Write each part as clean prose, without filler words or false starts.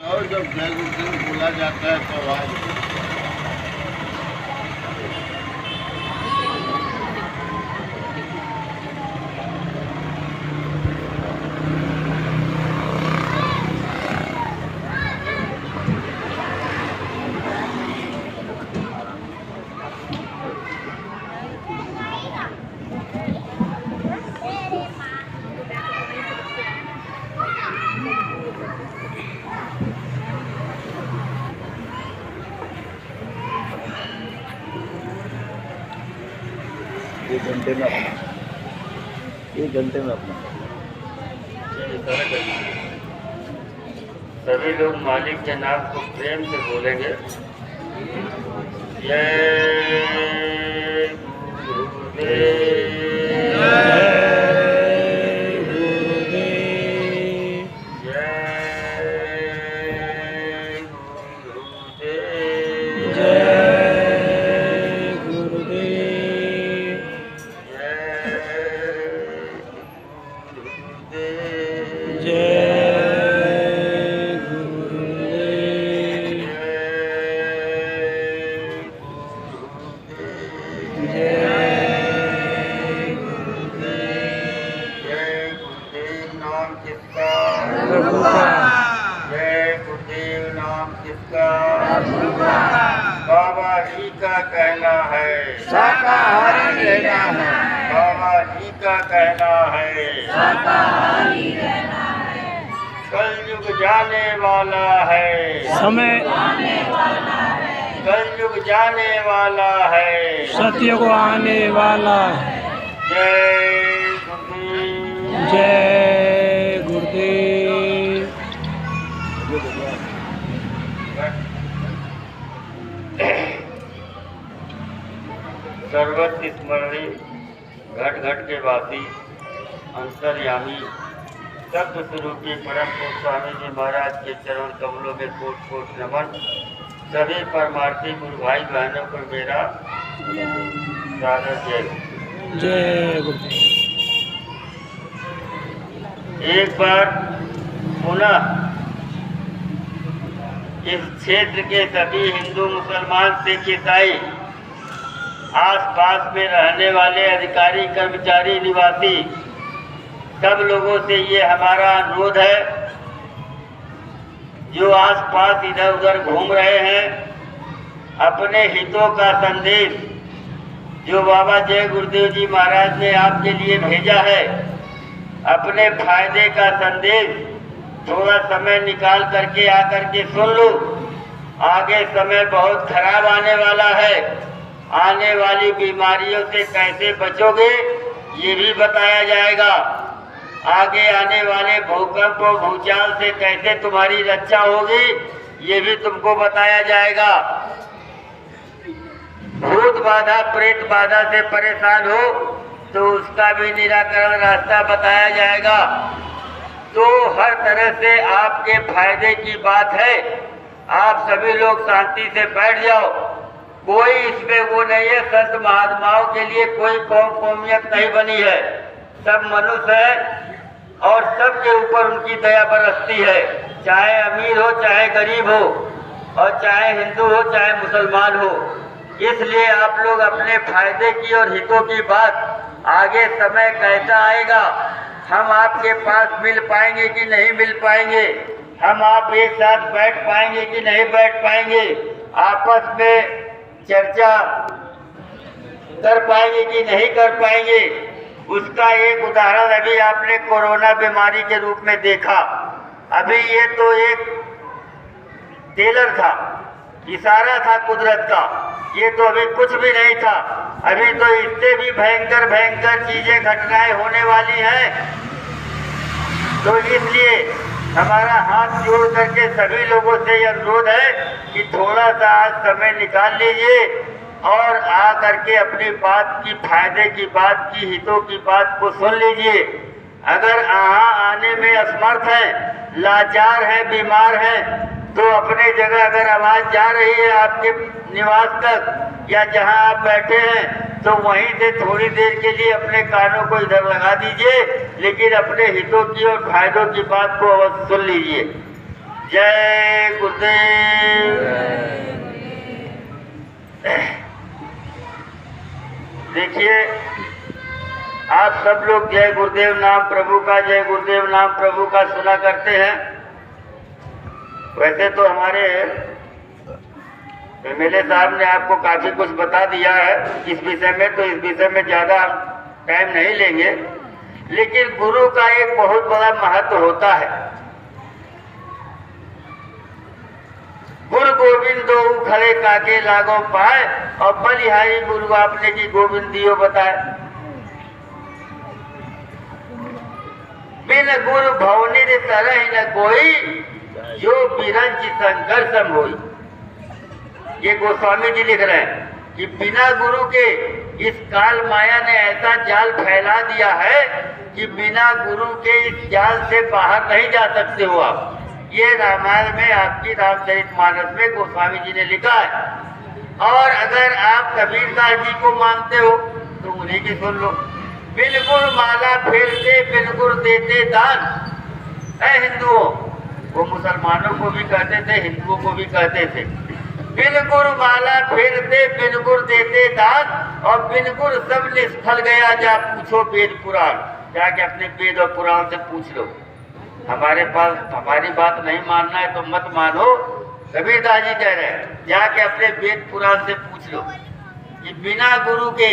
और जब जय गुरुदेव बोला जाता है तो आवाज एक घंटे में अपना सभी लोग मालिक के नाम को प्रेम से बोलेंगे। जय बाबा जी का कहना है शाकाहारी रहना है। बाबा जी का कहना है शाकाहारी रहना है। कलयुग जाने वाला है समय कलयुग जाने वाला है सत्युग आने वाला है। जय गुरुदेव। जय गुरुदेव। सर्वत्र स्मरणीय घट घट के वासी अंतर्यामी सत्य स्वरूपी परम पूज्य स्वामी जी महाराज के चरण कमलों में कोट कोट नमन। सभी परमार्थी गुरु भाई बहनों को मेरा सादर जय। जय गुरुदेव। एक बार पुनः इस क्षेत्र के सभी हिंदू मुसलमान सिख ईसाई आस-पास में रहने वाले अधिकारी कर्मचारी निवासी सब लोगों से ये हमारा अनुरोध है, जो आस-पास इधर उधर घूम रहे हैं, अपने हितों का संदेश जो बाबा जय गुरुदेव जी महाराज ने आपके लिए भेजा है, अपने फायदे का संदेश थोड़ा समय निकाल करके आकर के सुन लो। आगे समय बहुत खराब आने वाला है। आने वाली बीमारियों से कैसे बचोगे ये भी बताया जाएगा। आगे आने वाले भूकंप और भूचाल से कैसे तुम्हारी रक्षा होगी ये भी तुमको बताया जाएगा। भूत बाधा प्रेत बाधा से परेशान हो तो उसका भी निराकरण रास्ता बताया जाएगा। तो हर तरह से आपके फायदे की बात है। आप सभी लोग शांति से बैठ जाओ। कोई इसमें वो नहीं है, संत महात्माओं के लिए कोई कौमियत नहीं बनी है। सब मनुष्य है और सबके ऊपर उनकी दया बरसती है, चाहे अमीर हो चाहे गरीब हो और चाहे हिंदू हो चाहे मुसलमान हो। इसलिए आप लोग अपने फायदे की और हितों की बात आगे समय कैसा आएगा, हम आपके पास मिल पाएंगे कि नहीं मिल पाएंगे, हम आप एक साथ बैठ पाएंगे कि नहीं बैठ पाएंगे, आपस में चर्चा कर पाएंगे कि नहीं कर पाएंगे, उसका एक उदाहरण अभी आपने कोरोना बीमारी के रूप में देखा। अभी ये तो एक टेलर था, इशारा था कुदरत का, ये तो अभी कुछ भी नहीं था। अभी तो इससे भी भयंकर भयंकर चीजें घटनाएं होने वाली हैं। तो इसलिए हमारा हाथ जोड़ करके सभी लोगों से यह अनुरोध है कि थोड़ा सा आज समय निकाल लीजिए और आ करके अपनी बात की, फायदे की बात की, हितों की बात को सुन लीजिए। अगर यहाँ आने में असमर्थ हैं, लाचार हैं, बीमार हैं, तो अपने जगह अगर आवाज़ जा रही है आपके निवास तक या जहाँ आप बैठे हैं तो वहीं से थोड़ी देर के लिए अपने कानों को इधर लगा दीजिए, लेकिन अपने हितों की और फायदों की बात को अवश्य सुन लीजिए। जय गुरुदेव। देखिए, आप सब लोग जय गुरुदेव नाम प्रभु का, जय गुरुदेव नाम प्रभु का सुना करते हैं। वैसे तो हमारे एमएलए साहब ने आपको काफी कुछ बता दिया है इस विषय में, तो इस विषय में ज्यादा टाइम नहीं लेंगे। लेकिन गुरु का एक बहुत बड़ा महत्व होता है। गुरु गोविंद दो खड़े काके लागो पाए, और बलिहारी गुरु आपने की गोविंद दियो बताए। बिन गुरु भवनी तरह न कोई, जो बिरंच संघर्षम होई। ये गोस्वामी जी लिख रहे हैं कि बिना गुरु के इस काल माया ने ऐसा जाल फैला दिया है कि बिना गुरु के इस जाल से बाहर नहीं जा सकते हो आप। ये रामायण में आपकी रामचरितमानस में गोस्वामी जी ने लिखा है। और अगर आप कबीरदास जी को मानते हो तो उन्हीं की सुन लो। बिल्कुल माला फेरते बिल्कुल देते दान। है हिंदुओं, वो मुसलमानों को भी कहते थे, हिंदुओं को भी कहते थे। बिल्कुल माला फेरते बिल्कुल देते दान, और बिल्कुल सब निष्फल गया जा पूछो वेद पुराण। जाके अपने वेद और पुराण से पूछ लो। हमारे पास हमारी बात नहीं मानना है तो मत मानो, कबीरदास जी कह रहे हैं। जाके अपने वेद पुराण से पूछ लो कि बिना गुरु के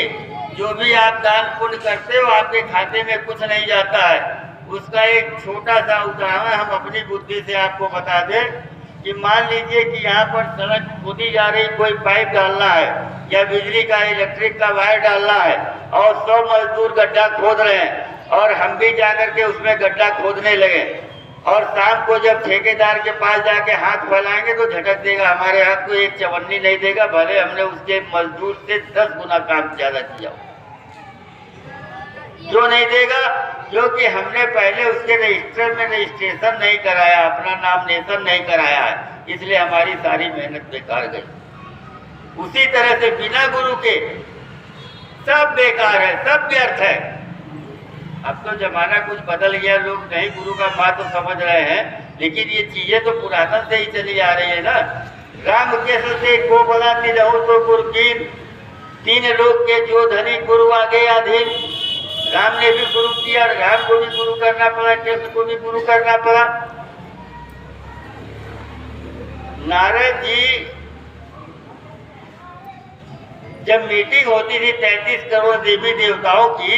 जो भी आप दान पुण्य करते हो आपके खाते में कुछ नहीं जाता है। उसका एक छोटा सा उदाहरण हम अपनी बुद्धि से आपको बता दें कि मान लीजिए कि यहाँ पर सड़क खोदी जा रही, कोई पाइप डालना है या बिजली का इलेक्ट्रिक का वायर डालना है, और 100 मजदूर गड्ढा खोद रहे हैं, और हम भी जाकर के उसमें गड्ढा खोदने लगे। और शाम को जब ठेकेदार के पास जाके हाथ फैलाएंगे तो झटक देगा, हमारे हाथ को एक चवन्नी नहीं देगा, भले हमने उसके मजदूर से 10 गुना काम ज्यादा किया। क्यों नहीं देगा? क्योंकि हमने पहले उसके रजिस्टर में रजिस्ट्रेशन नहीं कराया, अपना नामनेशन नहीं कराया है, इसलिए हमारी सारी मेहनत बेकार गई। उसी तरह से बिना गुरु के सब बेकार है, सब व्यर्थ है। अब तो जमाना कुछ बदल गया, लोग नहीं गुरु का बात तो समझ रहे हैं, लेकिन ये चीजें तो पुरातन से ही चली आ रही है ना। राम केसर से को बला तिलहु तो गुरकीन, 3 लोग के जो धनी गुरु आगे अधीन। राम ने भी गुरु किया, राम को भी गुरु करना पड़ा, कृष्ण को भी गुरु करना पड़ा। नारद जी जब मीटिंग होती थी 33 करोड़ देवी देवताओं की,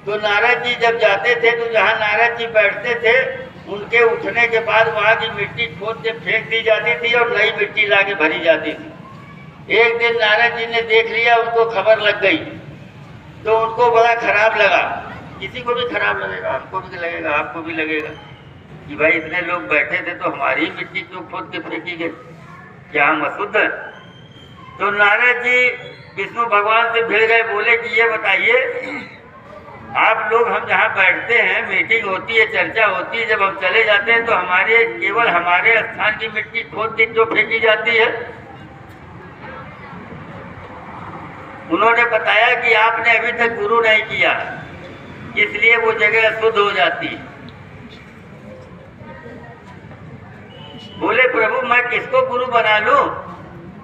तो नारद जी जब जाते थे तो जहाँ नारद जी बैठते थे उनके उठने के बाद वहाँ की मिट्टी खोद के फेंक दी जाती थी और नई मिट्टी लाके भरी जाती थी। एक दिन नारद जी ने देख लिया, उनको खबर लग गई, तो उनको बड़ा खराब लगा। किसी को भी खराब लगेगा, हमको भी लगेगा, आपको भी लगेगा कि भाई इतने लोग बैठे थे तो हमारी मिट्टी क्यों खोद के फेंकी गई, क्या हम अशुद्ध है? तो नारद जी विष्णु भगवान से भिड़ गए, बोले कि ये बताइए आप लोग, हम जहाँ बैठते हैं मीटिंग होती है, चर्चा होती है, जब हम चले जाते हैं तो हमारे केवल हमारे स्थान की मिट्टी खोद के क्यों फेंकी जाती है? उन्होंने बताया कि आपने अभी तक गुरु नहीं किया, इसलिए वो जगह अशुद्ध हो जाती है। बोले प्रभु मैं किसको गुरु बना लूं?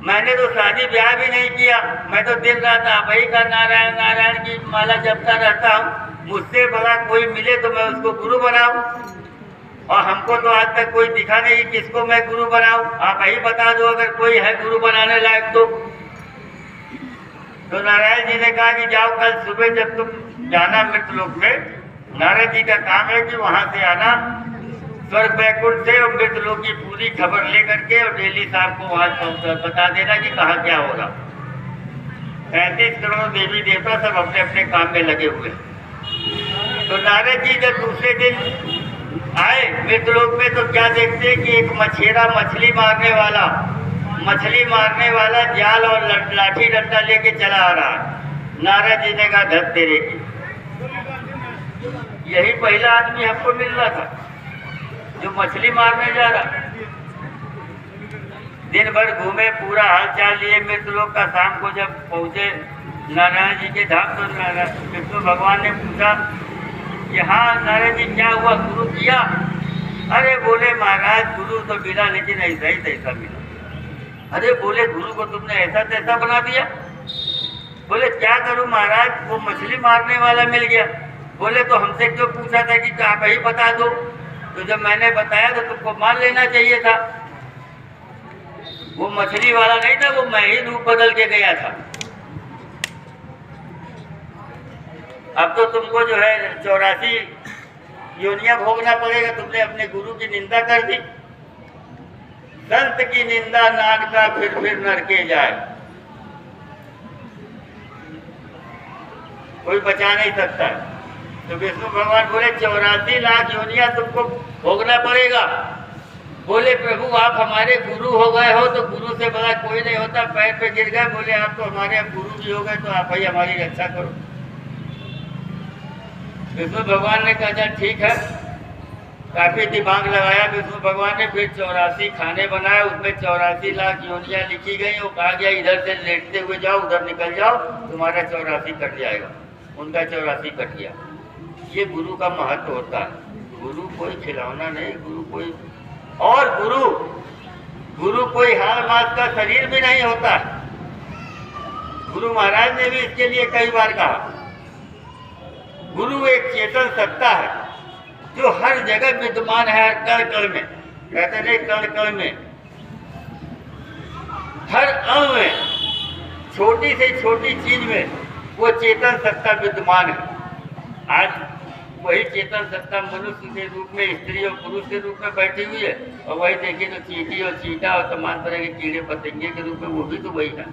मैंने तो शादी ब्याह भी नहीं किया, मैं तो दिन रात आप ही का नारायण नारायण की माला जपता रहता हूँ। मुझसे बड़ा कोई मिले तो मैं उसको गुरु बनाऊं, और हमको तो आज तक कोई दिखा नहीं किसको मैं गुरु बनाऊं। आप ही बता दो अगर कोई है गुरु बनाने लायक तो। नारायण जी ने कहा कि जाओ कल सुबह जब तुम जाना मृतलोक में, नारद जी का काम है कि वहां से आना स्वर्ग बैकुंठ से, और मृतलोक की पूरी खबर लेकर के, और डेली शाम को वहां बता देना कि कहाँ क्या हो रहा। 35 करोड़ देवी देवता सब अपने अपने काम में लगे हुए। तो नारद जी जब दूसरे दिन आए मृतलोक में तो क्या देखते हैं कि एक मछेरा मछली मारने वाला जाल और लाठी डंडा लेके चला आ रहा है। नारद जी ने कहा धत तेरे की, यही पहला आदमी हमको मिल रहा था जो मछली मारने जा रहा। दिन भर घूमे, पूरा हाल चाल लिए मृतलोक का। शाम को जब पहुंचे नारायण जी के धाम तो विष्णु भगवान ने पूछा कि हाँ नारायण जी क्या हुआ, गुरु किया? अरे बोले महाराज गुरु तो मिला लेकिन ऐसा ही तैसा मिला। अरे बोले गुरु को तुमने ऐसा तैसा बना दिया। बोले क्या करूं महाराज, वो मछली मारने वाला मिल गया। बोले तो हमसे क्यों पूछा था कि आप ही बता दो, तो जब मैंने बताया तो तुमको मान लेना चाहिए था। वो मछली वाला नहीं था, वो मैं ही रूप बदल के गया था। अब तो तुमको जो है 84 योनियां भोगना पड़ेगा। तुमने अपने गुरु की निंदा कर दी। संत की निंदा नान का फिर नरके जाए, कोई बचा नहीं सकता। तो विष्णु भगवान बोले 84 लाख योनियां तुमको भोगना पड़ेगा। बोले प्रभु आप हमारे गुरु हो गए हो, तो गुरु से बड़ा कोई नहीं होता। पैर पे गिर गए, बोले आप तो हमारे अब गुरु भी हो गए, तो आप ही हमारी रक्षा करो। विष्णु भगवान ने कहा ठीक है। काफी दिमाग लगाया विष्णु भगवान ने, फिर 84 खाने बनाए, उसमें 84 लाख योनियां लिखी गई। वो कहा गया इधर से लेटते हुए जाओ, उधर निकल जाओ, तुम्हारा 84 कट जाएगा। उनका 84 कट गया। ये गुरु का महत्व होता है। गुरु कोई खिलौना नहीं, गुरु कोई और गुरु कोई हाल मास का शरीर भी नहीं होता। गुरु महाराज ने भी इसके लिए कई बार कहा, गुरु एक चेतन सत्ता है जो हर जगह विद्यमान है, हर कण कण में। कहते नहीं कण कण में, हर अंग में, छोटी से छोटी चीज में वो चेतन सत्ता विद्यमान है। आज वही चेतन सत्ता मनुष्य के रूप में, स्त्री और पुरुष के रूप में बैठी हुई है। और वही देखिए तो चींटी और चींटा और तमाम तरह के कीड़े पतंगे के रूप में वो भी तो वही है।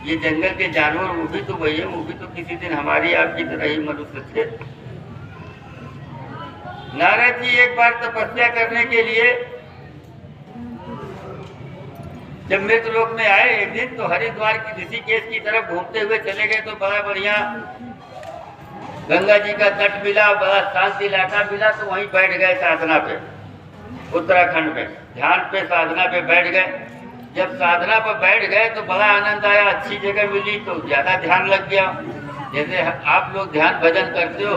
ये जंगल के जानवर वो भी तो वही है, वो भी तो किसी दिन हमारी आपकी तरह ही मनुष्य थे। नारद जी एक बार तपस्या करने के लिए जब मृतलोक में आए एक दिन, तो हरिद्वार की ऋषिकेश की तरफ घूमते हुए चले गए। तो बड़ा बढ़िया गंगा जी का तट मिला, बड़ा शांत इलाका मिला, तो वहीं बैठ गए साधना पे। उत्तराखंड में ध्यान पे साधना पे बैठ गए। जब साधना पर बैठ गए तो बड़ा आनंद आया, अच्छी जगह मिली तो ज़्यादा ध्यान लग गया। जैसे आप लोग ध्यान भजन करते हो,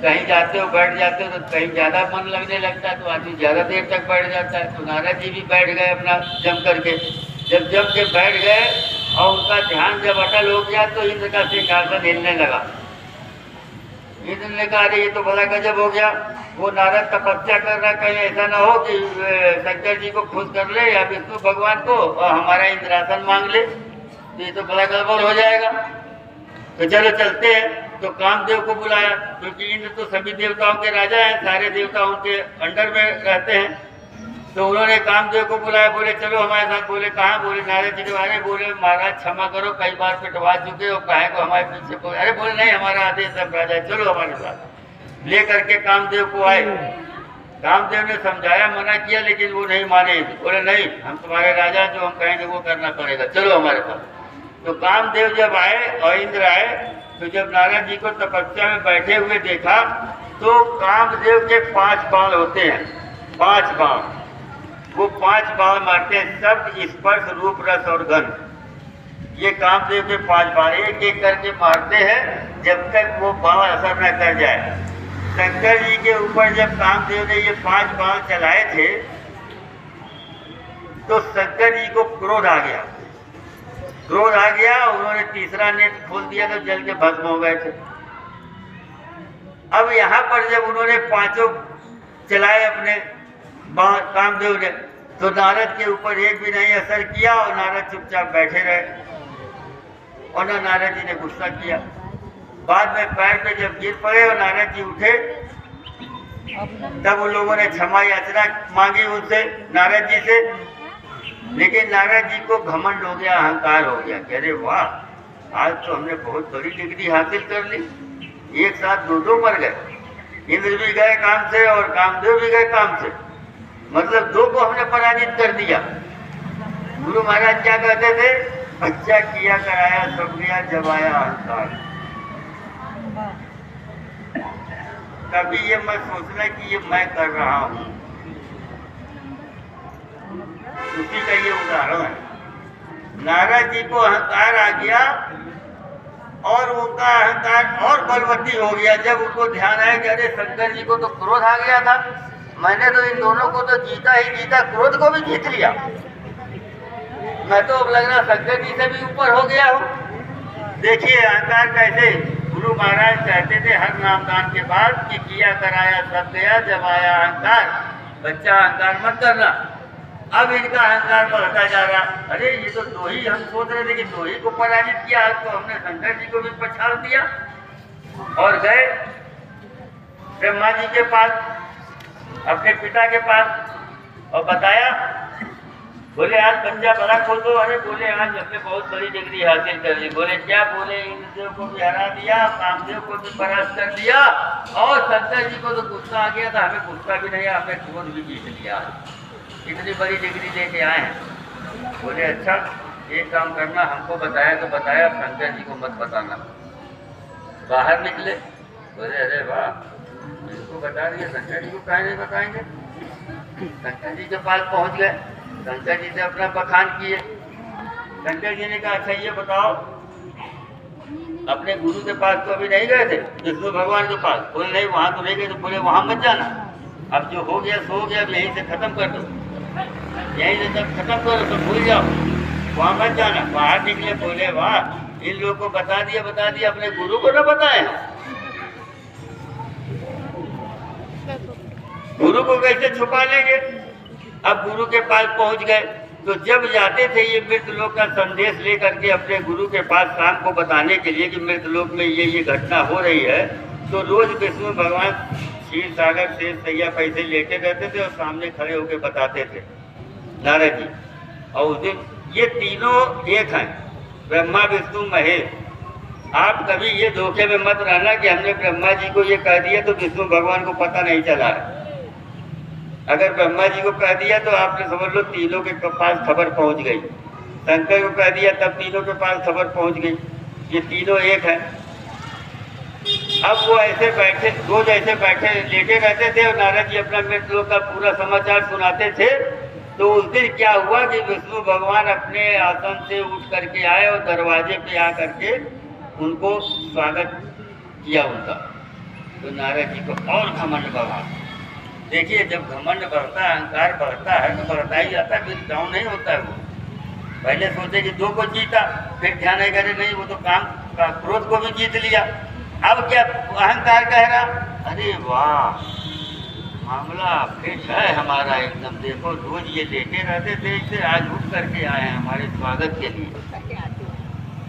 कहीं जाते हो बैठ जाते हो तो कहीं ज़्यादा मन लगने लगता है, तो आदमी ज़्यादा देर तक बैठ जाता है। तो नारद जी भी बैठ गए अपना जम करके। जब जम के बैठ गए और उनका ध्यान जब अटल हो गया तो इंद्र का सिंहासन हिलने लगा। इंद्र ने कहा अरे ये तो बड़ा गजब हो गया। वो नारद तपस्या कर रहा, कहीं ऐसा ना हो कि शंकर जी को खुश कर ले या विष्णु भगवान को और हमारा इंद्रासन मांग ले, तो ये तो बड़ा गड़बड़ हो जाएगा। तो चलो चलते हैं। तो कामदेव को बुलाया, क्योंकि इंद्र तो सभी देवताओं के राजा हैं, सारे देवता उनके अंडर में रहते हैं। तो उन्होंने कामदेव को बुलाया, बोले चलो हमारे साथ। बोले कहाँ? बोले नारद जी के बारे। बोले महाराज क्षमा करो, कई बार पिटवा चुके हो, काहे को हमारे पीछे बोले। अरे बोले नहीं, हमारा आदेश सब राजा, चलो हमारे साथ। ले करके कामदेव को आए। कामदेव ने समझाया, मना किया, लेकिन वो नहीं माने। बोले नहीं, हम तुम्हारे राजा, जो हम कहेंगे वो करना पड़ेगा, चलो हमारे साथ। तो कामदेव जब आए और इंद्र आए, तो जब नारद जी को तपस्या में बैठे हुए देखा, तो कामदेव के 5 बाण होते हैं, 5 बाण। वो 5 बाण मारते हैं, शब्द, स्पर्श, रूप, रस और गंध। ये कामदेव के 5 बाण एक एक करके मारते हैं जब तक वो बाण असर न कर जाए। शंकर जी के ऊपर जब कामदेव ने ये 5 बाण चलाए थे, तो शंकर जी को क्रोध आ गया। क्रोध आ गया, उन्होंने तीसरा नेत्र खोल दिया तो जल के भस्म हो गए थे। अब यहाँ पर जब उन्होंने 5 चलाए अपने कामदेव ने, तो नारद के ऊपर एक भी नहीं असर किया और नारद चुपचाप बैठे रहे। और ना नारद जी ने गुस्सा किया। बाद में पैर पे जब गिर पड़े और नारद जी उठे, तब उन लोगों ने क्षमा याचना मांगी उनसे, नारद जी से। लेकिन नारद जी को घमंड हो गया, अहंकार हो गया कि अरे वाह, आज तो हमने बहुत बड़ी डिग्री हासिल कर ली। एक साथ 2 मर गए, इंद्र भी गए काम से और कामदेव भी गए काम से, मतलब 2 को हमने पराजित कर दिया। गुरु महाराज क्या कहते थे? बच्चा किया कराया सब गया, जब आया अहंकार। कभी ये मत सोचना कि ये मैं कर रहा हूँ, उसी का ये उदाहरण है। नारद जी को अहंकार आ गया और उनका अहंकार और बलवती हो गया। जब उनको ध्यान आया कि अरे शंकर जी को तो क्रोध आ गया था, मैंने तो इन दोनों को तो जीता ही जीता, क्रोध को भी जीत लिया। मैं तो अब लग रहा शंकर जी से भी ऊपर हो गया हूँ। देखिए अहंकार कैसे। गुरु महाराज कहते थे हर नामदान के बाद कि किया कराया सब गया, जब आया अहंकार बच्चा अहंकार मत करना। अब इनका अहंकार बढ़ता जा रहा। अरे ये तो दो ही, हम सोच रहे थे कि दो ही को पराजित किया, तो हमने शंकर जी को भी पछाड़ दिया। और गए ब्रह्मा जी के पास, अपने पिता के पास, और बताया। बोले आज बच्चा बड़ा खोल दो। अरे बोले आज हमने बहुत बड़ी डिग्री हासिल कर ली। बोले क्या? बोले इंद्रदेव को भी हरा दिया, कामदेव को भी परास्त कर दिया, और शंकर जी को तो गुस्सा आ गया था, हमें गुस्सा भी नहीं, हमने क्रोध भी जीत लिया। इतनी बड़ी डिग्री लेके आए हैं। बोले अच्छा एक काम करना, हमको बताया तो बताया, शंकर जी को मत बताना। बाहर निकले, बोले अरे वाह इनको बता दिया, शंकर जी को काहे नहीं बताएंगे। शंकर जी के पास पहुंच गए, शंकर जी से अपना बखान किए। शंकर जी ने कहा अच्छा ये बताओ, अपने गुरु के पास तो अभी नहीं गए थे, विष्णु भगवान के पास? बोले नहीं वहाँ तो नहीं गए। तो बोले वहाँ मत जाना, अब जो हो गया सो गया, अब यहीं से खत्म कर दो, यहीं से जब खत्म करो तो भूल जाओ, वहाँ मत जाना। बाहर निकले, बोले वाह इन लोगों को बता दिया, अपने गुरु को न बताए। गुरु को कैसे छुपा लेंगे? अब गुरु के पास पहुंच गए, तो जब जाते थे ये मृतलोक का संदेश लेकर के अपने गुरु के पास शाम को बताने के लिए कि मृतलोक में ये घटना हो रही है, तो रोज विष्णु भगवान क्षीर सागर से सैया पैसे लेते रहते थे और सामने खड़े होकर बताते थे नारद जी। और उस दिन ये तीनों एक हैं, ब्रह्मा विष्णु महेश। आप कभी ये धोखे में मत रहना कि हमने ब्रह्मा जी को ये कह दिया तो विष्णु भगवान को पता नहीं चला है। अगर ब्रह्मा जी को कह दिया तो आपने समझ लो तीनों के पास खबर पहुंच गई। शंकर को कह दिया तब तीनों के पास खबर पहुंच गई। ये तीनों एक हैं। अब वो ऐसे बैठे, रोज ऐसे बैठे लेटे रहते थे और नारद जी अपना मृतलोक का पूरा समाचार सुनाते थे। तो उस दिन क्या हुआ कि विष्णु भगवान अपने आसन से उठ करके आए और दरवाजे पे आ करके उनको स्वागत किया उनका। तो नारद जी को और घमंड बढ़ा। देखिए जब घमंड बढ़ता है, अहंकार बढ़ता है तो बढ़ता ही जाता है, फिर डाउन नहीं होता है। वो पहले सोचे कि दो को जीता, फिर ध्यान नहीं करे, नहीं वो तो काम का क्रोध को भी जीत लिया। अब क्या अहंकार कह रहा, अरे वाह मामला फिट है हमारा एकदम। देखो रोज ये लेटे रहते थे, इसे आज उठ करके आए हैं हमारे स्वागत के लिए।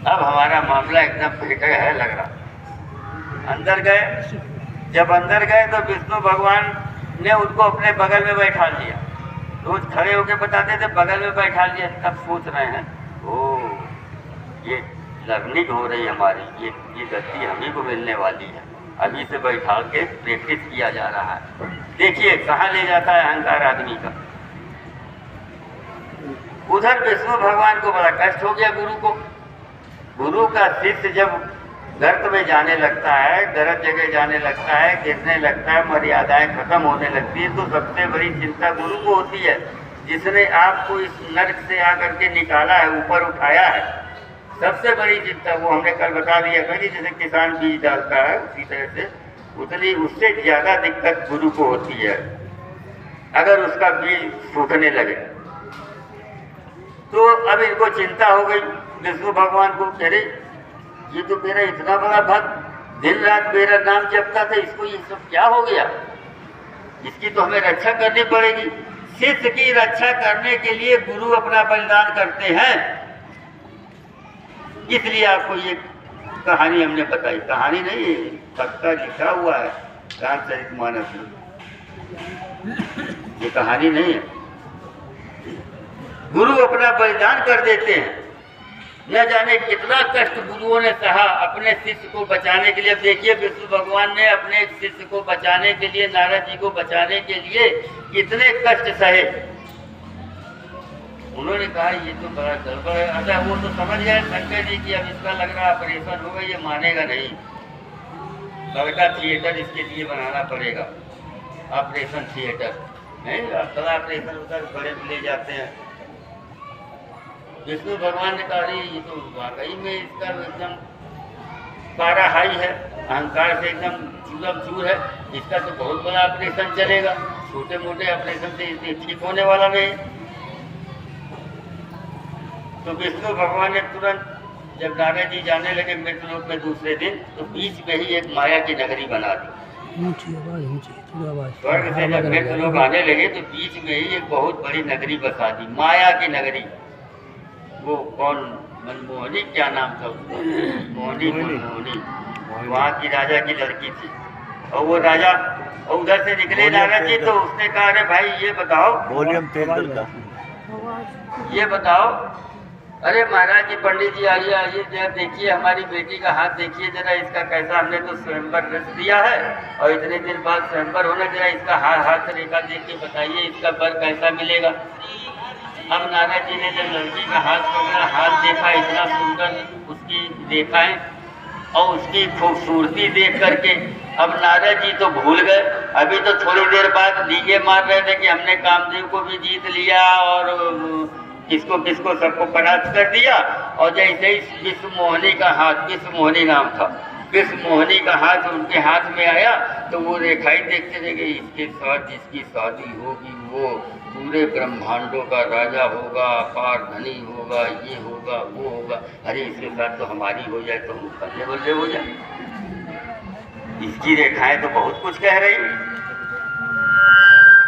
अब हमारा मामला एकदम फिट है लग रहा। अंदर गए, जब अंदर गए तो विष्णु भगवान ने उनको अपने बगल में बैठा लिया। रोज खड़े होकर बताते थे, बगल में बैठा लिया। तब सोच रहे हैं ओ ये लर्निंग हो रही हमारी, ये गति हमें को मिलने वाली है। अभी से बैठा के प्रैक्टिस किया जा रहा है। देखिए कहाँ ले जाता है अहंकार आदमी का। उधर विष्णु भगवान को बड़ा कष्ट हो गया गुरु को। गुरु का शिष्य जब गर्त में जाने लगता है, गलत जगह जाने लगता है, गिरने लगता है, मर्यादाएं खत्म होने लगती है, तो सबसे बड़ी चिंता गुरु को होती है, जिसने आपको इस नर्क से आकर के निकाला है, ऊपर उठाया है। सबसे बड़ी चिंता वो हमने कल बता दिया था कि जैसे किसान बीज डालता है उसी तरह से उतनी उससे ज़्यादा दिक्कत गुरु को होती है अगर उसका बीज सूखने लगे। तो अब इनको चिंता हो गई विष्णु भगवान को, कह रहे ये तो मेरा इतना बड़ा भक्त दिन रात मेरा नाम जपता था, इसको ये सब क्या हो गया? इसकी तो हमें रक्षा करनी पड़ेगी। शिष्य की रक्षा करने के लिए गुरु अपना बलिदान करते हैं। इसलिए आपको ये कहानी हमने बताई। कहानी नहीं, पक्का लिखा हुआ है रामचरितमानस में, ये कहानी नहीं है। गुरु अपना बलिदान कर देते हैं। न जाने कितना कष्ट गुरुओं ने सहा अपने शिष्य को बचाने के लिए। अब देखिए विष्णु भगवान ने अपने शिष्य को बचाने के लिए, नारद जी को बचाने के लिए कितने कष्ट सहे। उन्होंने कहा ये तो बड़ा गड़बड़ है। अच्छा वो तो समझ गए शंकर जी की अब इसका लग रहा ऑपरेशन होगा, ये मानेगा नहीं, बड़का थिएटर इसके लिए बनाना पड़ेगा, ऑपरेशन थिएटर नहीं, बड़ा ऑपरेशन होता है, बड़े ले जाते हैं। विष्णु भगवान ने कहा ये तो वाकई में इसका एकदम पारा हाई है, अहंकार से एकदम चूरम चूर है, इसका तो बहुत बड़ा ऑपरेशन चलेगा। छोटे मोटे ऑपरेशन से इसे ठीक होने वाला नहीं। तो विष्णु भगवान ने तुरंत जब नारद जी जाने लगे मृतलोक में दूसरे दिन, तो बीच में ही एक माया की नगरी बना दी। स्वर्ग से जब मृतलोक आने लगे तो बीच में ही एक बहुत बड़ी नगरी बसा दी, माया की नगरी। वो कौन, मनमोहनी क्या नाम था उसका, मोहनी। वहाँ की राजा की लड़की थी। और वो राजा उधर से निकले नारद जी, तो उसने कहा अरे भाई ये बताओ, वॉल्यूम तेज का, ये बताओ, अरे महाराज जी पंडित जी आइए आइए जरा देखिए हमारी बेटी का हाथ देखिए जरा, इसका कैसा, हमने तो स्वयंवर रच दिया है और इतने दिन बाद स्वयंवर होना, जरा इसका हाथ रेखा देख के बताइए इसका वर कैसा मिलेगा। अब नारद जी ने जब लड़की का हाथ पकड़ा, हाथ देखा, इतना सुंदर उसकी रेखाएं और उसकी खूबसूरती देख करके अब नारद जी तो भूल गए। अभी तो थोड़ी देर बाद डीजे मार रहे थे कि हमने कामदेव को भी जीत लिया और किसको किसको सबको परास्त कर दिया। और जैसे ही विष्णु मोहनी का हाथ, विष्णु मोहनी नाम था, विष्णु मोहनी का हाथ उनके हाथ में आया तो वो रेखाई देखते रह गए, इसके साथ जिसकी शादी होगी वो पूरे ब्रह्मांडों का राजा होगा, अपार धनी होगा, ये होगा वो होगा। अरे इसके साथ तो हमारी हो जाए तो हम बल्ले बल्ले हो जाए। इसकी रेखाएं तो बहुत कुछ कह रही,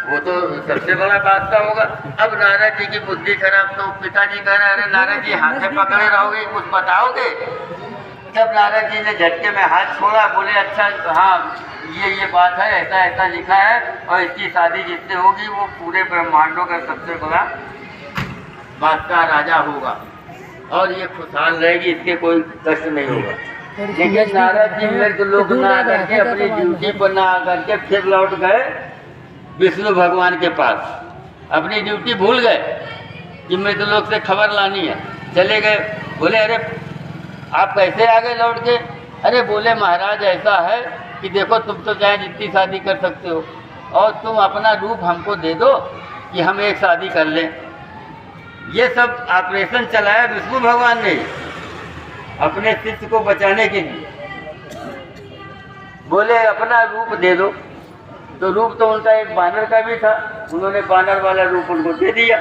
वो तो सबसे बड़ा बादशाह होगा। अब नारद जी की बुद्धि खराब, तो पिताजी कह रहे अरे नारद जी हाथ में पकड़े रहोगे, कुछ बताओगे। तब नारद जी ने झटके में हाथ छोड़ा, बोले अच्छा हाँ ये बात है, ऐसा ऐसा लिखा है और इसकी शादी जिससे होगी वो पूरे ब्रह्मांडों का सबसे बड़ा बादशाह राजा होगा और ये खुशहाल रहेगी, इसके कोई कष्ट नहीं होगा। लेकिन नारद जी मेरे लोग ना करके अपनी ड्यूटी पर ना आकर के फिर लौट गए विष्णु भगवान के पास, अपनी ड्यूटी भूल गए कि मृतलोक से खबर लानी है। चले गए, बोले अरे आप कैसे आ गए लौट के। अरे बोले महाराज ऐसा है कि देखो तुम तो चाहे जितनी शादी कर सकते हो और तुम अपना रूप हमको दे दो कि हम एक शादी कर लें। ये सब ऑपरेशन चलाया विष्णु भगवान ने अपने शिष्य को बचाने के लिए। बोले अपना रूप दे दो, तो रूप तो उनका एक बानर का भी था, उन्होंने बानर वाला रूप उनको दे दिया।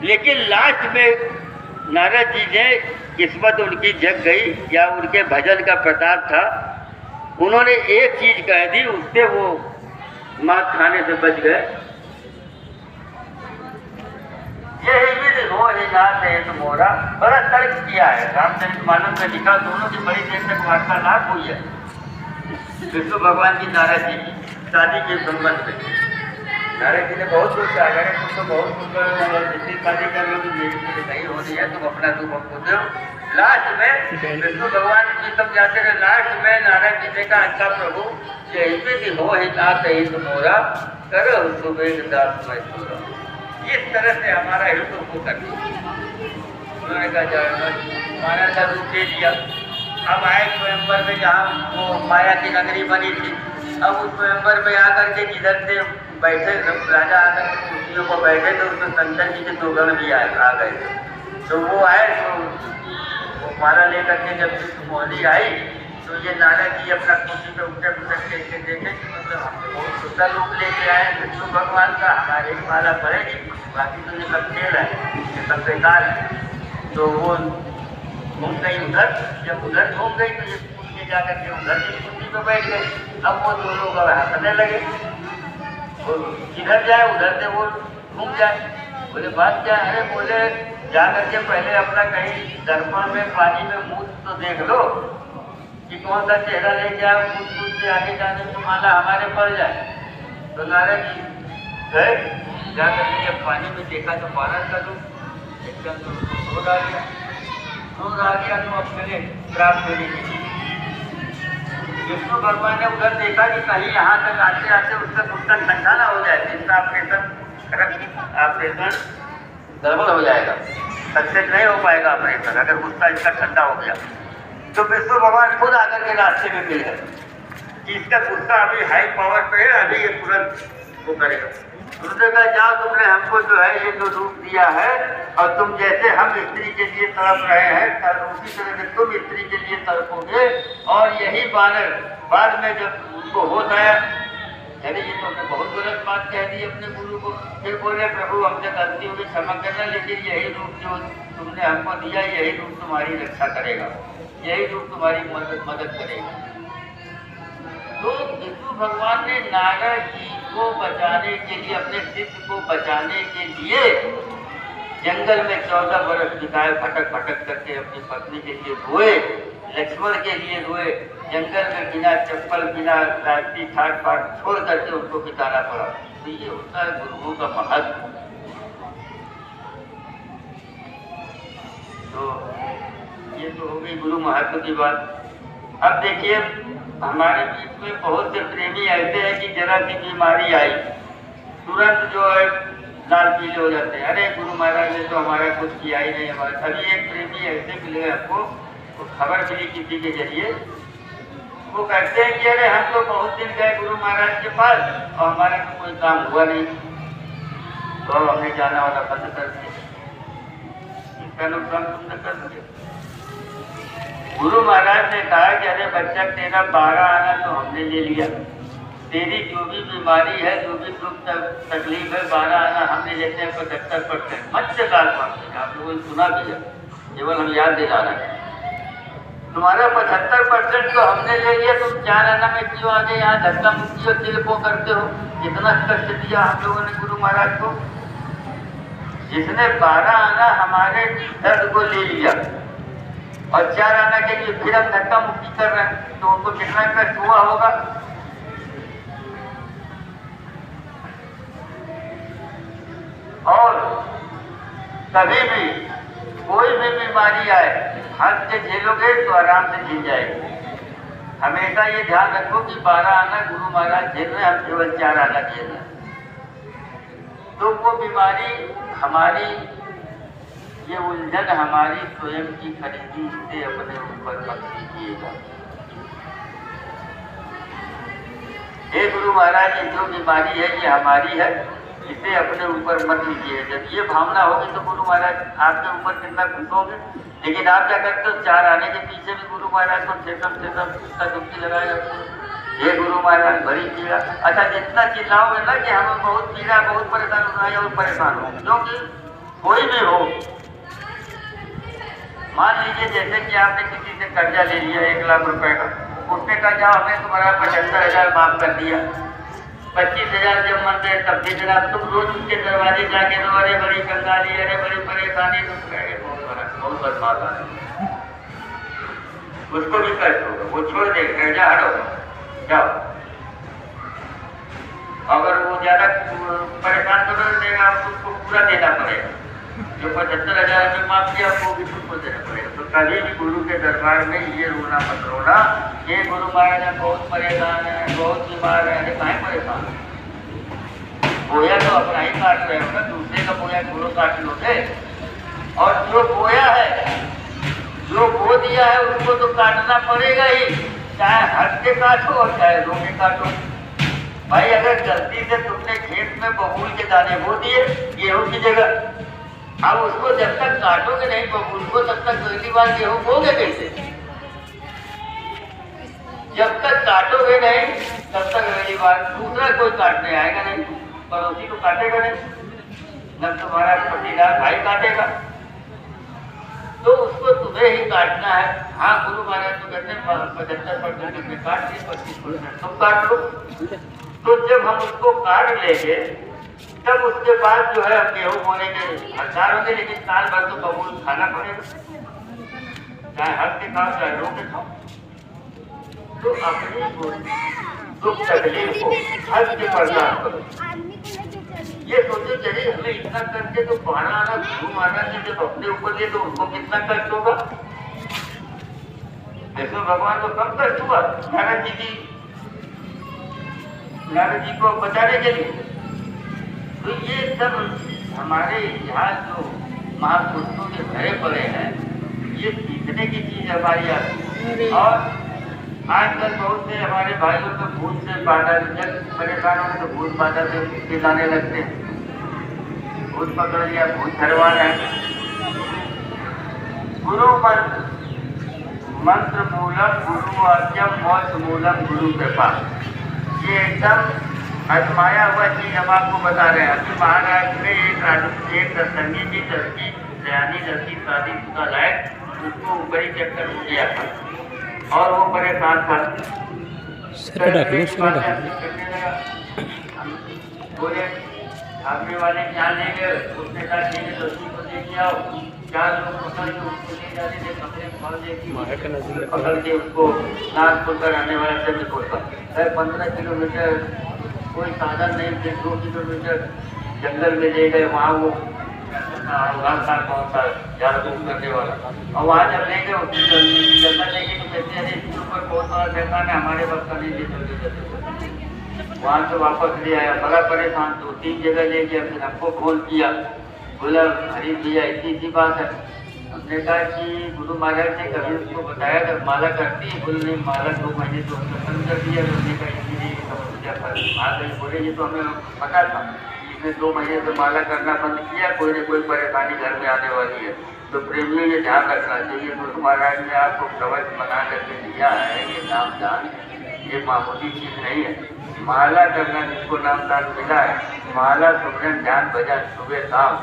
लेकिन लास्ट में नारद जी ने, किस्मत उनकी जग गई या उनके भजन का प्रताप था, उन्होंने एक चीज कह दी, उससे वो मात खाने से बच गए। यही विधि हो ही नाथ है तो मोरा, बड़ा तर्क किया है रामचरितमानस में लिखा, दोनों की बड़ी देर तक वार्तालाप हुई है विष्णु भगवान की नारद जी की शादी के संबंध में। नारद जी ने बहुत कुछ कहा, अगर तुम तो बहुत सुंदर जितनी शादी कर लो तो मेरी लिए नहीं होनी है, तुम अपना रूप हमको दो। लास्ट में विष्णु भगवान की समझाते रहे, लास्ट में नारद जी ने कहा अच्छा प्रभु यही विधि हो ही नाथ है तो मोरा, करो सुबेद दास मैं पूरा। इस तरह से हमारा हित को कर दिया। उन्होंने कहा माया का रूप दे दिया। अब आए स्वयंवर में जहाँ वो माया की नगरी बनी थी, अब उस स्वयंवर में आकर के जिधर से बैठे राजा आकर के कुर्सियों को बैठे तो उसमें शंकर जी के दो गण भी आ गए थे। तो वो आए तो वो माला लेकर के जब मोहनी आई तो ये नारद जी अपना कुर्सी पे उठे के देखे कि मतलब हम बहुत सुंदर रूप लेके आए विष्णु भगवान का, हमारे ही माला पड़ेगी, बाकी तो ये सब खेल है, ये सब बेकार है। तो वो घूम गई उधर, जब उधर घूम गई तो ये कुर्सी जाकर के उधर की कुर्सी पे बैठ गई। अब वो दो लोग हंसने लगे, वो जिधर जाए उधर से वो घूम जाए। बोले बात क्या है? बोले जा करके पहले अपना कहीं दर्पण में पानी में मुँह तो देख लो कि कौन सा चेहरा लेके आए, मुझ से आगे जाने की माला हमारे पड़ जाए। तो नारद जी गए, जा करके जब पानी में देखा तो बानर का रूप एकदम तो रोड आ गया, तो अपने प्राप्त होने के लिए विष्णु भगवान ने उधर देखा कि कहीं यहाँ तक आते आते उसका गुस्सा ठंडा ना हो जाए, इसका ऑपरेशन गड़बड़ हो जाएगा, सक्सेस नहीं हो पाएगा ऑपरेशन अगर गुस्सा इसका ठंडा हो गया। तो विष्णु भगवान खुद आकर के रास्ते में मिल गए कि इसका गुस्सा अभी हाई पावर पे है, अभी ये तुरंत वो करेगा। उन्होंने कहा जाओ तुमने हमको जो है ये जो रूप दिया है और तुम जैसे हम स्त्री के लिए तड़प रहे हैं उसी तरह से तुम स्त्री के लिए तड़पोगे। और यही बानर बाद में जब उनको होश आया अरे ये तो हमने बहुत गलत बात कह दी अपने गुरु को। फिर बोले प्रभु हमसे गलती होगी क्षमा करना, लेकिन यही रूप जो तुमने हमको दिया यही रूप तुम्हारी रक्षा करेगा, यही रूप तुम्हारी मदद करेगा। तो विष्णु भगवान ने नारद जी को बचाने के लिए, अपने शिष्य को बचाने के लिए जंगल में 14 बरस बिताए, भटक भटक करके अपनी पत्नी के लिए रोए, लक्ष्मण के लिए रोए, जंगल में बिना चप्पल बिना लाठी ठाट पाट छोड़ करके उनको बिताना पड़ा। तो ये होता है गुरुओं का महत्व। तो ये तो हो गई गुरु महत्व की बात। अब देखिए हमारे बीच में बहुत से प्रेमी ऐसे हैं कि जरा सी बीमारी आई तुरंत जो है लाल पीले हो जाते हैं, अरे गुरु महाराज ने तो हमारा कुछ किया ही नहीं। हमारा अभी एक प्रेमी ऐसे मिले हमको, तो खबर मिली किसी के जरिए, वो कहते हैं कि अरे हम तो बहुत दिन गए गुरु महाराज के पास और हमारा तो कोई काम हुआ नहीं, तो हमने जाना वाला बंद कर दिया। इसका नुकसान तुमने कर दिया। गुरु महाराज ने कहा कि अरे बच्चा तेरा 12 आना तो हमने ले लिया, तेरी जो भी बीमारी है, जो भी दुख तकलीफ है, 12 आना हमने लेते हैं 75%। मत लाल पाते आप लोगों ने सुना भी है, केवल हम याद दिला रहे हैं। तुम्हारा 75% तो हमने ले लिया, तुम 4 आना में क्यों आगे यहाँ धक्का मुक्की और तिलको करते हो? कितना कष्ट दिया हम लोगों ने गुरु महाराज को। जिसने 12 आना हमारे दर्द को ले लिया और 4 आना के लिए फिर हम धक्का मुक्की कर रहे हैं, तो उनको कितना कष्ट हुआ होगा। और कभी भी कोई भी बीमारी आए हंस के झेलोगे तो आराम से झेल जाएगी। हमेशा ये ध्यान रखो कि 12 आना गुरु महाराज झेल रहे, हम केवल 4 आना झेल रहे। तो वो बीमारी हमारी, ये उलझन हमारी स्वयं की खरीदी से अपने ऊपर मत लीजिएगा। हे गुरु महाराज ये जो बीमारी है ये हमारी है, इसे अपने ऊपर मत लीजिए। जब ये भावना होगी तो गुरु महाराज आपके ऊपर कितना खुश होंगे। लेकिन आप क्या करते हो, 4 आने के पीछे भी गुरु महाराज को ठेका डुबकी लगाएगा, हे गुरु महाराज भरी पीड़ा। अच्छा जितना चिल्लाओगे ना कि हमें बहुत पीड़ा, बहुत परेशान हो रहा है, और परेशान हो, क्योंकि कोई भी हो, मान लीजिए जैसे कि आपने किसी से कर्जा ले लिया 1 लाख रुपए का, उसने कहा जाओ हमने तुम्हारा 75,000 माफ कर दिया, 25,000 जब मन गए तब भी जनाब तुम रोज उसके दरवाजे जाके दो, अरे बड़ी कंगाली, अरे बड़ी परेशानी, तुम कहेंगे बहुत बदमाश है, उसको भी कष्ट होगा, वो छोड़ देगा, कर्जा हटो जाओ। अगर वो ज्यादा परेशान कर देगा आपको, उसको पूरा देना पड़ेगा। जो 75,000 में माफ किया वो भी उसको देना पड़ेगा। तो कभी भी गुरु के दरबार में ये रोना मत रोना, ये गुरु महाराज बहुत परेशान है, बहुत बीमार है, कहीं परेशान। बोया तो अपना ही काट रहे हो ना, दूसरे का बोया गुरु काट लोगे। और जो बोया है, जो बो दिया है, उसको तो काटना पड़ेगा ही, चाहे हट के काटो और चाहे रो के काटो। भाई अगर गलती से तुमने खेत में बबूल के दाने बो दिए गेहूं की जगह, अब उसको जब तक काटोगे नहीं बबूल को, तब तक अगली बार गेहूं बोगे कैसे? जब तक काटोगे नहीं तब तक अगली बार दूसरा कोई काटने आएगा नहीं, पड़ोसी को काटेगा नहीं, न तुम्हारा पटीदार भाई काटेगा, तो उसको तुम्हें ही काटना है। हाँ गुरु महाराज तो कहते हैं 75% तुमने काट ली, 25% तुम काट लो। तो जब हम उसको काट लेंगे तब उसके बाद जो है हम गेहूं बोने के हकदार होंगे, लेकिन साल भर तो बबूल खाना पड़ेगा, चाहे हंस के खाओ चाहे रो के खाओ। तो अपनी दुख तकलीफ को हंस के बर्दाश्त करो। ये सोचो चलिए हमें इतना करके तो 12 आना गुरु महाराज ने जब अपने ऊपर लिए तो उनको कितना कष्ट होगा। विष्णु भगवान को कम कष्ट हुआ नारद जी को बचाने के लिए। तो ये सब हमारे इतिहास जो महापुरुषों के भरे पड़े हैं, ये सीखने की चीज हमारी आती है। और आजकल बहुत से हमारे भाइयों को भूत से बाधा, जब परेशान होंगे तो भूत बाधा से खिलाने लगते हैं, भूत पकड़ लिया, भूत झरवा रहे हैं। गुरु मंत्र मूलम गुरु आज्ञम मोक्ष मूलम गुरु कृपा, ये एकदम आजमाया हुआ चीज हम आपको बता रहे हैं। अभी महाराष्ट्र में एक सत्संगी की लड़की, सयानी लड़की, शादीशुदा लायक, उसको ऊपरी चक्कर हो गया था और वो परेशान था। बोले भागने वाले क्या ले गए, उसने कहा ठीक है लड़की को लेके आओ। 4 लोग पकड़ के उसको ले जाते थे, कपड़े खोल देती पकड़ के उसको नागपुर कर आने वाला चंद्रपुर का 15 किलोमीटर कोई साधन नहीं थे, 2 किलोमीटर जंगल में ले गए। वहाँ वो कौन सा झाड़ फूक करने वाला, और वहाँ जब ले गए जंगल लेके तो कहते हैं इसके ऊपर बहुत बड़ा ठेकान है, हमारे वक्त का नहीं ले। वहाँ से वापस ले आया, बड़ा परेशान, 2-3 जगह ले गया, फिर हमको फोन किया, बोला हरी भैया इतनी बात है। हमने कहा कि गुरु महाराज ने कभी उसको बताया जब माला करती है, बोले नहीं माला 2 महीने तो हमने बंद कर दिया। बोलने का इसीलिए समस्या आ गई। बोले ये तो हमें पता था, इसने 2 महीने से माला करना बंद किया, कोई न कोई परेशानी घर में आने वाली है। तो प्रेमियों ये ध्यान रखना चाहिए, गुरु महाराज ने आपको कवच बना करके दिया है, ये नाम दान ये मामूली चीज़ नहीं है। माला करना जिसको नाम दान मिला है, माला सुमरन ध्यान भजन सुबह शाम,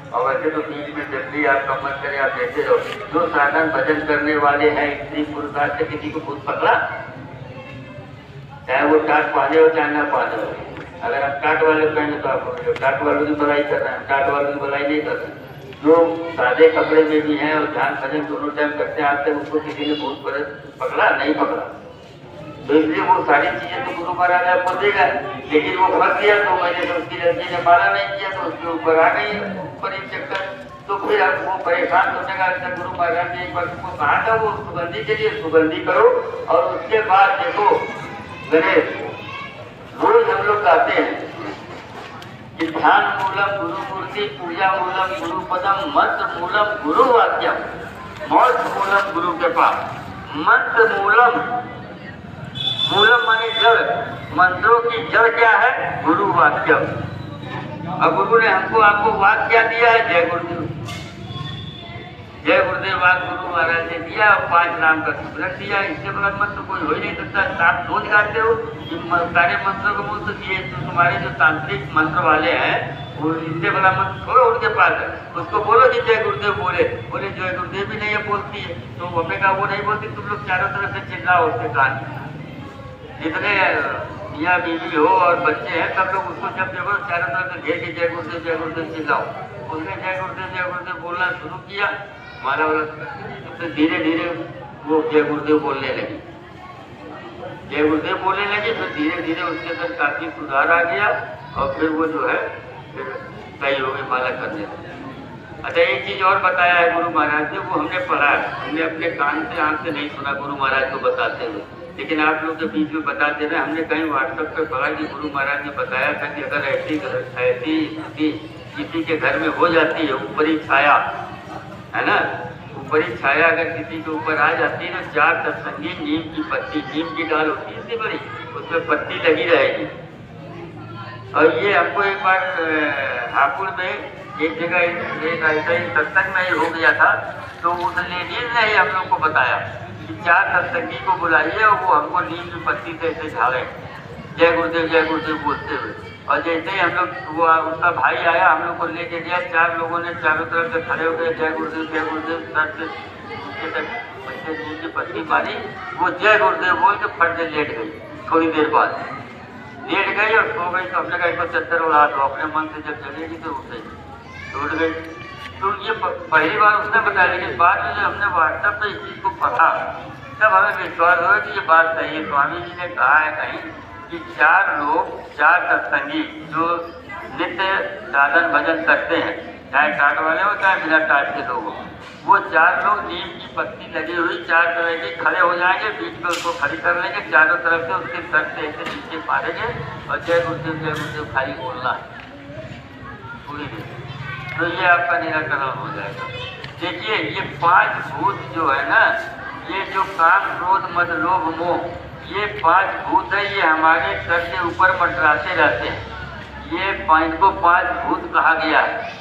और वैसे तो बीच में जब भी आप कम मत करें आप देते रहो। जो साधन भजन करने वाले हैं स्त्री पुरुषार्थ से किसी को भूत पकड़ा, चाहे वो टाट पहने हो चाहे ना पहने हो। अगर आप टाट वाले पहने तो आप टाट वालों की भलाई कर रहे हैं, टाट वालों की भलाई नहीं कर रहे। जो सादे कपड़े में भी हैं और ध्यान भजन दोनों टाइम करते हैं, आज तक उसको किसी ने भूत पकड़ा नहीं पकड़ा। तो इसलिए वो सारी चीजें तो गुरु महाराज आपको देगा, लेकिन वो फंस गया 2 महीने से उसकी लड़की ने माला नहीं किया तो उसके ऊपर आ गई ऊपर एक चक्कर। तो फिर अब वो परेशान होने का अच्छा गुरु महाराज ने एक बार उसको कहा था वो सुगंधी के लिए सुगंधी करो। और उसके बाद देखो गणेश रोज हम लोग गाते हैं कि ध्यान मूलम गुरु मूर्ति, पूजा मूलम गुरु पदम, मंत्र मूलम गुरु वाक्यम, मोक्ष मूलम गुरु के पास। मंत्र मूलम, मूलम माने जड़, मंत्रों की जड़ क्या है? गुरु वाक्य। और गुरु ने हमको आपको वाक्य क्या दिया है? जय गुरुदेव। जय गुरुदेव वाक्य गुरु महाराज ने दिया और 5 नाम का सुबरत दिया। इससे बड़ा मंत्र कोई हो ही नहीं सकता। आप रोज गाते हो सारे मंत्रों को मूल तो दिए, तो तुम्हारे जो तांत्रिक मंत्र वाले हैं वो इससे बड़ा मंत्र थोड़ा उनके पास है। उसको बोलो कि जय गुरुदेव बोले जय गुरुदेव भी नहीं है बोलती है, तो हमें कहा वो नहीं बोलती, तुम लोग चारों तरफ से चिल्लाओ उसके कान। जितने मियाँ बीवी हो और बच्चे हैं सब लोग उसको जब देखो चारों तरफ से घेर के जय गुरुदेव चिल्लाओ। उसने जय गुरुदेव बोलना शुरू किया, माला वाला तो धीरे धीरे वो जय गुरुदेव बोलने लगी, फिर धीरे धीरे उसके अंदर काफी सुधार आ गया और फिर वो जो है फिर सही हो गई माला करने। अच्छा एक चीज और बताया है गुरु महाराज ने, वो हमने पढ़ा है, हमने अपने कान से आँख से नहीं सुना गुरु महाराज को बताते हुए, लेकिन आप लोग के बीच में बताते रहे। हमने कहीं व्हाट्सएप पे पढ़ा कि गुरु महाराज ने बताया था कि अगर ऐसी स्थिति किसी के घर में हो जाती है, ऊपरी छाया है ना, ऊपरी छाया अगर किसी के ऊपर आ जाती है तो 4 सत्संगी नीम की पत्ती, नीम की डाल होती है इतनी बड़ी, उसमें पत्ती लगी रहेगी। और ये हमको एक बार हापुड़ में एक जगह एक ऐसा ही सत्संग में ही हो गया था, तो उस लेडीज ने ही हम लोग को बताया कि 4 सत्संगी को बुलाइए और वो हमको नीम की पत्ती से ऐसे झाड़े जय गुरुदेव बोलते हुए। और जैसे ही हम लोग वो उसका भाई आया हम लोग को लेके गया, 4 लोगों ने चारों तरफ से खड़े हो गए जय गुरुदेव सर से उसके तक बच्चे नीम की पत्ती मारी, वो जय गुरुदेव बोल के फट से लेट गई। थोड़ी देर बाद लेट गई और सो गई। तो हमने कहा इसको चद्दर उड़ा दो, अपने मन से जब जगेगी तो उठ गई। तो ये पहली बार उसने बताया, लेकिन बाद में हमने व्हाट्सएप पे इस चीज़ को पढ़ा तब हमें विश्वास हुआ कि ये बात सही है। स्वामी जी ने कहा है कहीं कि 4 लोग 4 सत्संगी जो नित्य साधन भजन करते हैं, चाहे टाट वाले हो चाहे बिना टाट के लोग हो, वो 4 लोग नीम की पत्ती लगी हुई 4 तरह की खड़े हो जाएंगे, बीच में उसको खड़ी कर लेंगे, चारों तरफ से उसके सर से ऐसे नीचे मारेंगे और जय गुरुदेव खाली बोलना है पूरी दिन। तो ये आपका निराकरण हो जाएगा। देखिए ये 5 भूत जो है ना, ये जो काम क्रोध मद लोभ मोह, ये 5 भूत है, ये हमारे सर के ऊपर मंडराते रहते हैं। ये इनको 5 भूत कहा गया है।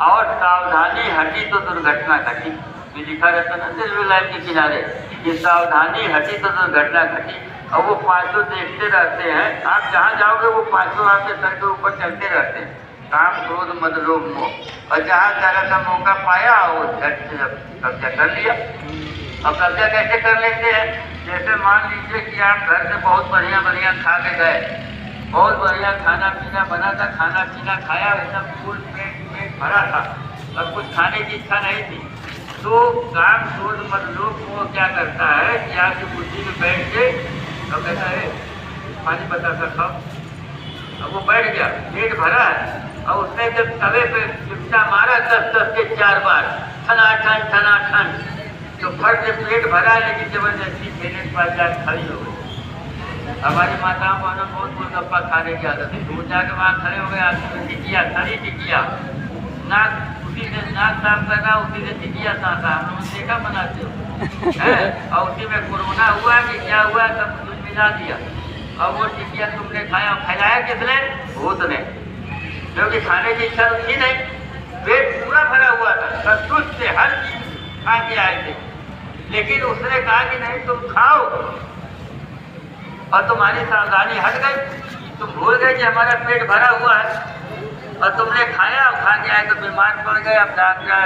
और सावधानी हटी तो दुर्घटना घटी, ये लिखा रहता ना रेलवे लाइन के किनारे, कि सावधानी हटी तो दुर्घटना घटी। और वो पांचों देखते रहते हैं, आप जहाँ जाओगे वो पांचों आपके सर के ऊपर चलते रहते हैं, काम क्रोध मद लोभ मोह। और जहाँ जरा सा मौका पाया वो झट से कब्जा कर लिया। और कब्जा कैसे कर लेते हैं? जैसे मान लीजिए कि आप घर से बहुत बढ़िया बढ़िया खा के गए, बहुत बढ़िया खाना पीना बना था, खाना पीना खाया, एकदम फुल पेट भरा था, और कुछ खाने की इच्छा नहीं थी। तो काम क्रोध मद लोभ मोह क्या करता है कि आपकी बुद्धि में बैठ के अब कहता है पानी बता कर खाओ। अब वो बैठ गया, पेट भरा है, और उसने जब तवे पे चिमटा मारा 10-10 के 4 बार, ठन, तो फट से पेट भरा, लेकिन जबरदस्ती खेलने के पास जाकर खड़ी हो गई। हमारी माताओं को बहुत गोलगप्पा खाने की आदत है, तो जाकर वहाँ खड़े हो गए, आदमी टिकिया, खड़ी टिकिया, नाक उसी से नाक साफ करना, उसी से टिकिया साधा, हम लोग देखा बनाते हो। और उसी में कोरोना हुआ कि क्या हुआ, सब कुछ मिला दिया। और वो टिकिया तुमने खाया, फैलाया किसने? भूत ने, क्योंकि खाने की इच्छा तो थी नहीं, पेट पूरा भरा हुआ था, संतुष्ट से हर चीज खा के आए थे। लेकिन उसने कहा कि नहीं तुम खाओ, और तुम्हारी सावधानी हट गई, तुम भूल गए कि हमारा पेट भरा हुआ है, और तुमने खाया, और खा के आए तो बीमार पड़ गए। अब डॉक्टर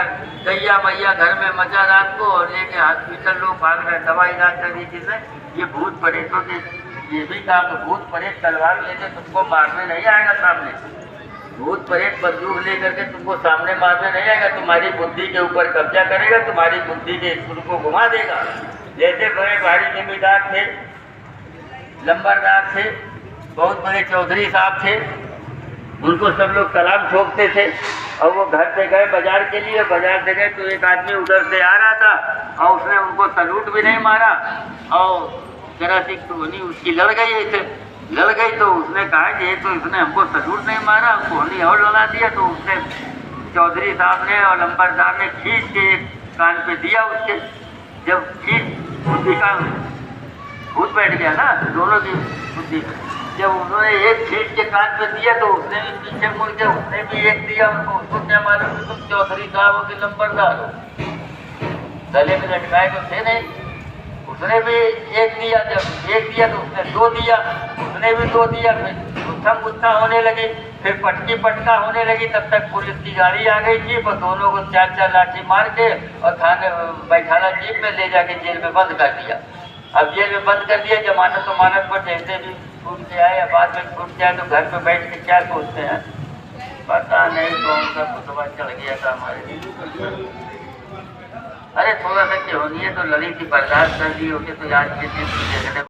गैया मैया घर में मचा रात को, और लेके हॉस्पिटल लोग भाग रहे, दवाई इलाज करनी चीज़ है। ये भूत प्रेतों के ये भी काम, भूत प्रेत तलवार लेके तुमको मारने नहीं आएगा सामने, भूत प्रेत बंदूक लेकर के तुमको सामने मारने नहीं आएगा, तुम्हारी बुद्धि के ऊपर कब्जा करेगा, तुम्हारी बुद्धि के स्कूल को घुमा देगा। जैसे बड़े भारी जमींदार थे, लंबरदार थे, बहुत बड़े चौधरी साहब थे, उनको सब लोग सलाम ठोकते थे। और वो घर से गए बाजार के लिए, बाजार से गए तो एक आदमी उधर से आ रहा था, और उसने उनको सलूट भी नहीं मारा, और जरा सी कोहनी उसकी लड़ गई, ऐसे लड़ गई। तो उसने कहा कि ये तो इसने हमको सलूट नहीं मारा, कोहनी और लड़ा दिया। तो उसने चौधरी साहब ने और लंबरदार ने खींच के एक कान पे दिया उसके, जब खींच बुद्धि का भूत बैठ गया ना दोनों की बुद्धि, जब उन्होंने एक खींच के कान पे दिया तो उसने भी पीछे मुड़ के उसने भी एक दिया उनको। उसको क्या मालूम कि तुम चौधरी साहब हो कि लंबरदार हो, गले में लटकाए तो थे नहीं। उसने भी एक दिया, जब एक दिया तो उसने 2 दिया, उसने भी 2 दिया, फिर गुत्थम गुत्था होने लगी, फिर पटकी पटका होने लगी। तब तक पुलिस की गाड़ी आ गई थी, पर दोनों को 4-4 लाठी मार के और थाने बैठाला, जीप में ले जाके जेल में बंद कर दिया। अब जेल में बंद कर दिया, जमानत वमानत पर जैसे भी छूट के आए या बाद में छूट के आए, तो घर पे बैठ के क्या सोचते हैं पता नहीं, कौन सा कुतबा चढ़ गया था हमारे। अरे थोड़ा सा होनी है तो लड़ी थी, बर्दाश्त कर दी होगी तो आज के दिन